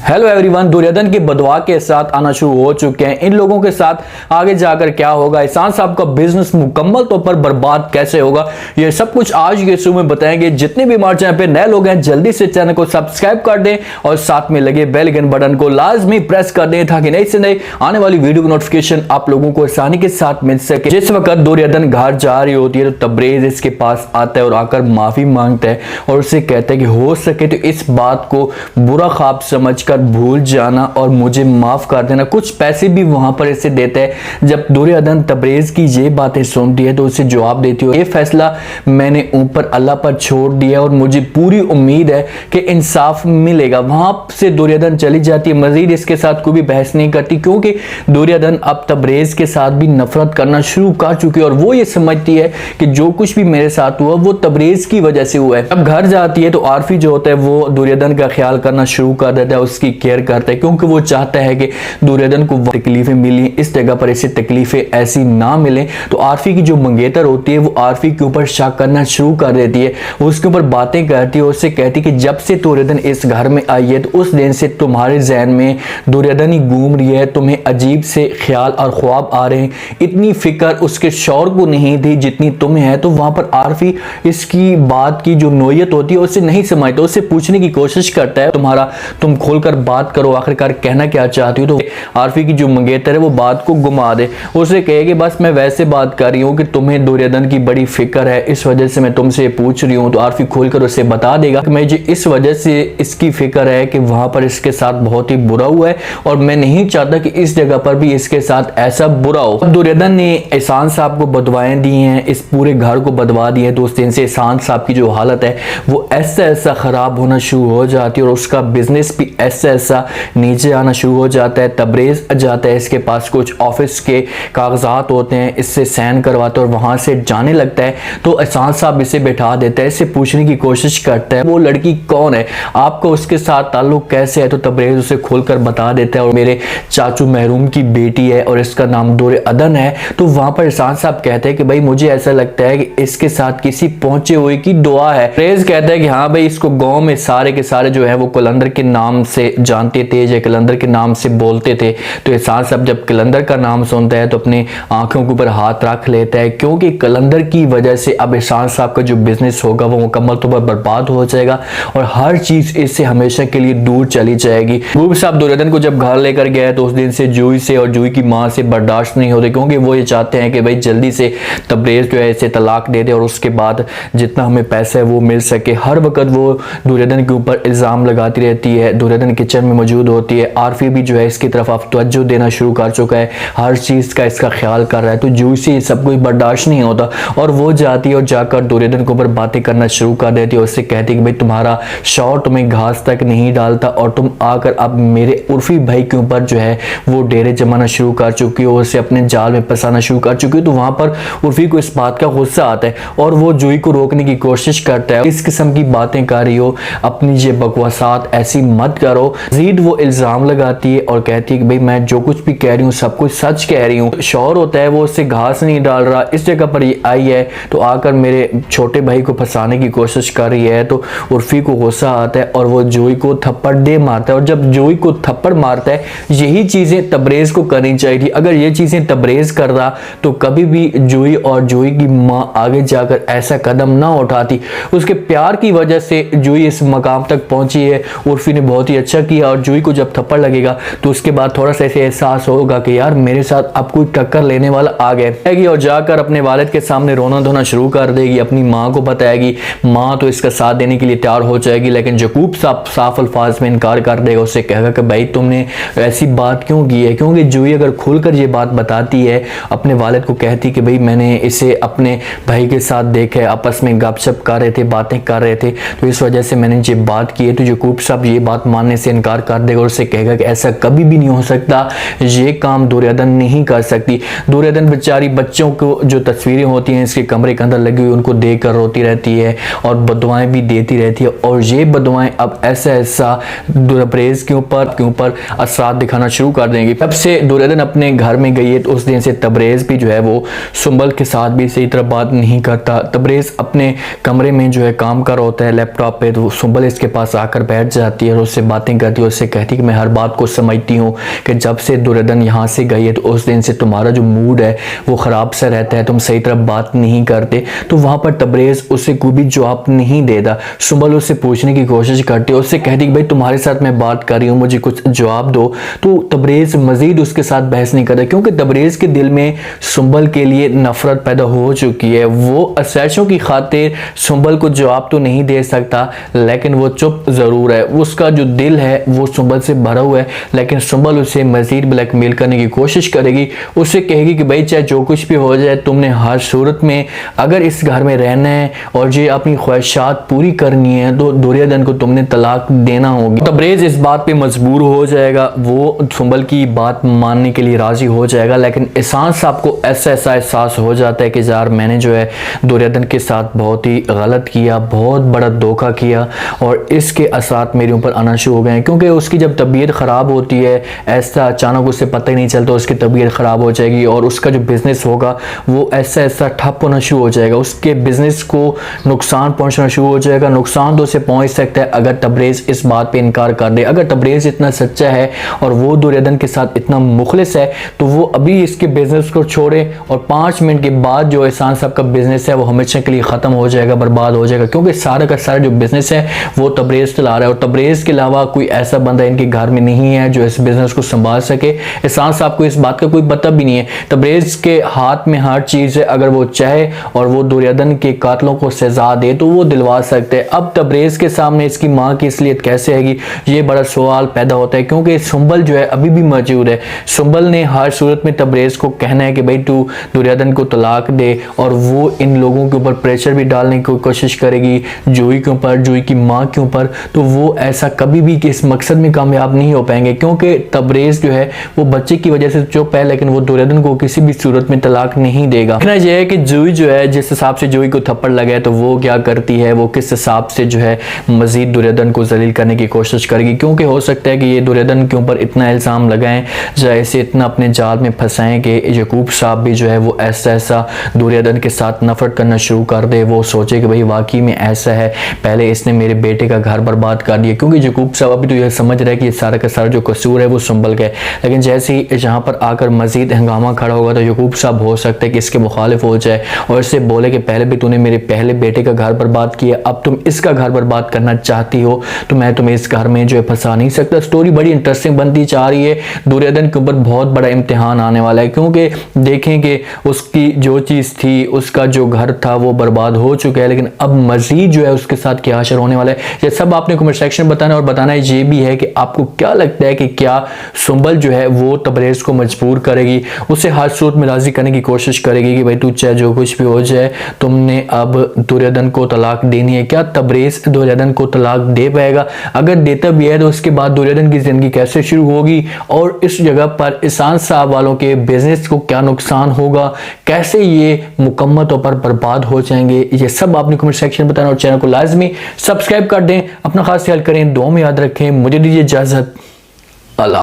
Hello everyone, Duryodhan की बदवा के साथ आना शुरू हो चुके हैं। इन लोगों के साथ आगे जाकर क्या होगा, एहसान साहब का बिजनेस मुकम्मल तौर पर बर्बाद कैसे होगा, ये सब कुछ आज के शो में बताएंगे। जितने भी हमारे चैनल पे नए लोग हैं जल्दी से चैनल को सब्सक्राइब कर दें और साथ में लगे बेल आइकन बटन को लाजमी प्रेस कर दें ताकि नई से नई आने वाली वीडियो की नोटिफिकेशन आप लोगों को आसानी के साथ मिल सके। जिस वक्त दुर्योधन घर जा रही होती है तो तबरेज इसके पास आता है और आकर माफी मांगता है और उससे कहता है कि हो सके तो इस बात को बुरा ख्वाब समझकर भूल जाना और मुझे माफ कर देना। कुछ पैसे भी वहां पर इसे देता है। जब दुर्योधन तबरेज की ये बातें सुनती है तो उसे जवाब देती है, ये फैसला मैंने ऊपर अल्लाह पर छोड़ दिया और मुझे पूरी उम्मीद है कि इंसाफ मिलेगा। वहां से दुर्योधन चली जाती है। मजीद इसके साथ कोई भी बहस नहीं करती क्योंकि दुर्योधन अब तबरेज के साथ भी नफरत करना शुरू कर चुकी है और वो ये समझती है कि जो कुछ भी मेरे साथ हुआ वो तबरेज की वजह से हुआ है। अब घर जाती है तो आरफी जो होता है वो दुर्योधन का ख्याल करना शुरू कर देता है, उसकी केयर करता है क्योंकि वो चाहता है कि दुर्योधन को तकलीफें मिली, इस जगह पर इसे तकलीफें ऐसी ना मिले। तो आरफी की जो मंगेतर होती है वो आरफी के ऊपर शक करना शुरू कर देती है, उसके ऊपर बातें करती है, उससे कहती है कि जब से दुर्योधन इस घर में आई है तो उस दिन से तुम्हारे जहन में दुर्योधन ही घूम रही है, तुम्हें अजीब से ख्याल और ख्वाब आ रहे हैं। इतनी फिक्र उसके शौहर को नहीं थी जितनी तुम्हें है। तो वहां पर आरफी इसकी बात की जो नोयत होती है उसे नहीं समझता, उससे पूछने की कोशिश करता है तुम खोलकर बात करो, आखिरकार कहना क्या चाहती हो। तो आरफी की जो मंगेतर है वो बात को घुमा दे, उसे कहे कि बस मैं वैसे बात कर रही हूँ कि तुम्हें दुर्योधन की बड़ी फिक्र है, इस वजह से मैं तुमसे पूछ रही हूँ। तो आरफी खोलकर उसे बता देगा कि मुझे इस वजह से इसकी फिक्र है कि वहां पर इसके साथ बहुत ही बुरा हुआ है और मैं नहीं चाहता कि इस जगह पर भी इसके साथ ऐसा बुरा हो। दुर्योधन ने एहसान साहब को बदवाएं दी हैं, इस पूरे घर को बदवा दिए। तो उस दिन से एहसान साहब की जो हालत है वो ऐसा खराब होना शुरू हो जाती है और उसका बिजनेस भी ऐसा नीचे आना शुरू हो जाता है। तबरेज जाता है, इसके पास कुछ ऑफिस के कागजात होते हैं, इससे साइन करवाता है और वहां से जाने लगता है। तो एहसान साहब इसे बैठा देता है, इससे पूछने की कोशिश करता है वो लड़की कौन है, आपको उसके साथ ताल्लुक कैसे है। तो तबरेज उसे खोलकर बता देता है और मेरे चाचू महरूम की बेटी है और इसका नाम दुर्योधन है। तो वहां पर एहसान साहब कहते हैं कि भाई मुझे ऐसा लगता है कि इसके साथ किसी पहुंचे हुए की दुआ है। तबरेज कहता है कि हाँ भाई, इसको गांव में सारे के सारे जो है वो कलंदर के नाम से जानते थे या कलंदर के नाम से बोलते थे। तो एहसान साहब जब कलंदर का नाम सुनता है तो अपने आंखों के ऊपर हाथ रख लेता है क्योंकि कलंदर की वजह से अब एहसान साहब का जो बिजनेस होगा वो मुकम्मल तौर पर बर्बाद हो जाएगा और हर चीज इससे हमेशा के लिए दूर चली जाएगी। महबूब साहब दुर्योधन को जब घर लेकर गया तो उस दिन से जूही से और जूही की मां से बर्दाश्त नहीं होते क्योंकि वो ये चाहते हैं कि भाई जल्दी से तबरेज जो है इसे तलाक दे दे और उसके बाद जितना हमें पैसा है वो मिल सके। हर वक्त वो दुर्योधन के ऊपर इल्जाम लगाती रहती है। दुर्योधन किचन में मौजूद होती है, आरफी भी जो है इसकी तरफ अब तवज्जो देना शुरू कर चुका है, हर चीज का इसका ख्याल कर रहा है। तो जूही से सब कुछ बर्दाश्त नहीं होता और वो जाती है और जाकर दुर्योधन के ऊपर बातें करना शुरू कर देती है। उससे कहती है कि भाई तुम्हारा शौहर तुम्हें घास तक नहीं डालता और तुम आकर अब मेरे उर्फी भाई के ऊपर जो है वो डेरे जमाना शुरू कर चुकी हो, उसे अपने जाल में फंसाना शुरू कर चुकी हो। तो वहां पर उर्फी को इस बात का गुस्सा आता है और वो जूही को रोकने की कोशिश करता है, इस किस्म की बातें कर रही हो, अपनी ये बकवासात ऐसी मत करो। जीद वो इल्जाम लगाती है और कहती है कि भाई मैं जो कुछ भी कह रही हूँ सब कुछ सच कह रही हूँ। शौहर होता है वो उससे घास नहीं डाल रहा, इस जगह पर ये आई है तो आकर मेरे छोटे भाई को फंसाने की कोशिश कर रही है। तो उर्फी को गुस्सा आता है और वो जूही को थप्पड़ दे मारता है और जब जूही को थप्पड़ मारता है यही चीजें तबरेज को करनी चाहिए थी। अगर ये चीजें तबरेज कर रहा तो कभी भी जूही और जूही की मां आगे जाकर ऐसा कदम ना उठाती। उसके प्यार की वजह से जूही इस मकाम तक पहुंची है। उर्फी ने बहुत ही अच्छा किया और जूही को जब थप्पड़ लगेगा तो उसके बाद थोड़ा सा ऐसे एहसास होगा कि यार मेरे साथ अब कोई टक्कर लेने वाला आ गया और जाकर अपने वालिद के सामने रोना धोना शुरू कर देगी, अपनी माँ को बताएगी। माँ तो इसका साथ देने के लिए तैयार हो जाएगी लेकिन यकूब साफ अल्फाज में इनकार कर देगा, उससे कहेगा कि भाई तुमने ऐसी बात क्यों की है। क्योंकि जूही अगर खुलकर ये बात बताती है, अपने वालिद को कहती कि भाई मैंने इसे अपने भाई के साथ देखा है, आपस में गपशप कर रहे थे, बातें कर रहे थे, तो इस वजह से मैंने ये बात की है। तो यकूब साहब ये बात मानने से इनकार कर देगा और उससे कहेगा कि ऐसा कभी भी नहीं हो सकता, ये काम दुर्योधन नहीं कर सकती। दुर्योधन बेचारी बच्चों को जो तस्वीरें होती हैं इसके कमरे के अंदर लगी हुई उनको देख कर रोती रहती है और बदुआएं भी देती रहती है और ये बदुआएं अब ऐसा तबरेज के ऊपर असरात दिखाना शुरू कर देंगी। तब से दुर्योधन अपने घर में गई है तो उस दिन से तबरेज भी जो है वो सुंबल के साथ भी सही तरह बात नहीं करता। तबरेज अपने कमरे में जो है काम कर होता है लैपटॉप पे, तो सुंबल इसके पास आकर बैठ जाती है और उससे बातें बातें करती है, उससे कहती कि मैं हर बात को समझती हूँ कि जब से दुर्योधन यहाँ से गई है तो उस दिन से तुम्हारा जो मूड है वो ख़राब सा रहता है, तुम सही तरह बात नहीं करते। तो वहाँ पर तबरेज़ उसे कोई भी जवाब नहीं देता। सुंबल उससे पूछने की कोशिश करती है, उससे कहती कि भाई तुम्हारे साथ मैं बात कर रही हूँ, मुझे कुछ जवाब दो। तो तबरेज़ मज़ीद उसके साथ बहस नहीं करता, क्योंकि तबरेज़ के दिल में सुंबल के लिए नफ़रत पैदा हो चुकी है। वो असैशों की खातिर सुंबल को जवाब तो नहीं दे सकता, लेकिन वो चुप ज़रूर है। उसका जो दिल है वो सुंबल से भरा हुआ है, लेकिन सुंबल उसे मज़ीद ब्लैकमेल करने की कोशिश करेगी। उससे कहेगी कि भाई चाहे जो कुछ भी हो जाए, तुमने हर सूरत में अगर इस घर में रहना है और ये अपनी ख्वाहिशात पूरी करनी है तो दुर्योधन को तुमने तलाक देना होगी। तबरेज़ इस बात पे मजबूर हो जाएगा, वो सुंबल की बात मानने के लिए राजी हो जाएगा। लेकिन एहसान साहब को ऐसा एहसास हो जाता है कि यार मैंने जो है दुर्योधन के साथ बहुत ही गलत किया, बहुत बड़ा धोखा किया और इसके असरात मेरे ऊपर आना शुरू हो गए हैं। क्योंकि उसकी जब तबीयत ख़राब होती है, ऐसा अचानक उससे पता ही नहीं चलता, उसकी तबीयत ख़राब हो जाएगी और उसका जो बिज़नेस होगा वो ऐसा ऐसा ठप होना शुरू हो जाएगा। उसके बिज़नेस को नुकसान पहुंचना शुरू हो जाएगा। नुकसान तो उसे पहुंच सकता है अगर तबरेज़ इस बात पे इनकार कर दे। अगर तबरेज़ इतना सच्चा है और वो दुर्योधन के साथ इतना मुखलिस है तो वो अभी इसके बिज़नेस को छोड़े और 5 मिनट के बाद जो एहसान साहब का बिज़नेस है वो हमेशा के लिए ख़त्म हो जाएगा, बर्बाद हो जाएगा। क्योंकि सारा का सारा जो बिज़नेस है वो तबरेज़ चला रहा है और तबरेज़ के अलावा कोई ऐसा बंदा इनके घर में नहीं है जो इस बिज़नेस को संभाल सके। एहसान साहब को इस बात का कोई पता भी नहीं है। तबरेज़ के हाथ में हर चीज़ है, अगर वो चाहे और वो दुर्योधन के कातलों को सजा दे तो वो दिलवा सकते हैं। अब तबरेज़ के सामने इसकी माँ की असलियत कैसे आएगी, ये बड़ा सवाल पैदा होता है। क्योंकि सुंबल जो है अभी भी मौजूद है। सुंबल ने हर सूरत में तबरेज़ को कहना है कि भाई तू दुर्योधन को तलाक दे और वो इन लोगों के ऊपर प्रेशर भी डालने की कोशिश करेगी, जूही के ऊपर, जूही की माँ के ऊपर। तो वो ऐसा कभी भी इस मकसद में कामयाब नहीं हो पाएंगे, क्योंकि तबरेज़ जो है वो बच्चे की वजह से चुप है, लेकिन वो दुर्योधन को किसी भी सूरत में तलाक नहीं देगा। देखना यह है कि जूही जो है जिस हिसाब से जूही को थप्पड़ लगा है तो वो क्या करती है, वो किस हिसाब से जो है मजीद दुर्योधन को जलील करने की कोशिश करेगी। क्योंकि हो सकता है कि ये दुर्योधन के ऊपर इतना इल्ज़ाम लगाएं, जैसे इतना अपने जाल में फंसाएं कि यकूब साहब भी जो है वो ऐसा दुर्योधन के साथ नफरत करना शुरू कर दे। वो सोचे कि भाई वाकई में ऐसा है, पहले इसने मेरे बेटे का घर बर्बाद कर दिया। क्योंकि यकूब साहब अभी तो यह समझ रहा है कि ये सारा का सारा जो कसूर है वो सुंबल का है, लेकिन जैसे ही यहाँ पर आकर मजीद हंगामा खड़ा होगा तो यकूब साहब हो सकता है कि इसके मुखालिफ हो जाए और इससे बोले कि पहले भी तूने मेरे पहले बेटे का घर बर्बाद किया, अब तुम इसका घर बर्बाद करना चाहती हो तो मैं तुम्हें इस घर में जो है फंसा नहीं सकता। स्टोरी बड़ी इंटरेस्टिंग बनती जा रही है। दुर्योधन के ऊपर बहुत बड़ा इम्तिहान आने वाला है, क्योंकि देखें कि उसकी जो चीज़ थी, उसका जो घर था वो बर्बाद हो चुका है, लेकिन अब मजीद जो है उसके साथ क्या असर होने वाला है ये सब आपने कमेंट सेक्शन में बताना। और बताना ये भी है कि आपको क्या लगता है कि क्या सुंबल जो है वो तबरेज़ को मजबूर करेगी, उसे हर सूरत में राजी करने की कोशिश करेगी कि भाई तू चाहे जो कुछ भी हो जाए तुमने अब दुर्योधन को तलाक देनी है। क्या तबरेज़ दुर्योधन को तलाक दे पाएगा? अगर देता भी है तो उसके बाद दुर्योधन की जिंदगी कैसे शुरू होगी और इस जगह पर एहसान साहब वालों के बिजनेस को क्या नुकसान होगा, कैसे ये मुकम्मल तौर पर बर्बाद हो जाएंगे, ये सब आपने कमेंट सेक्शन में बताना और चैनल को लाजमी सब्सक्राइब कर दें। अपना खास ख्याल करें, दुआ में याद रखें। मुझे दीजिए इजाजत।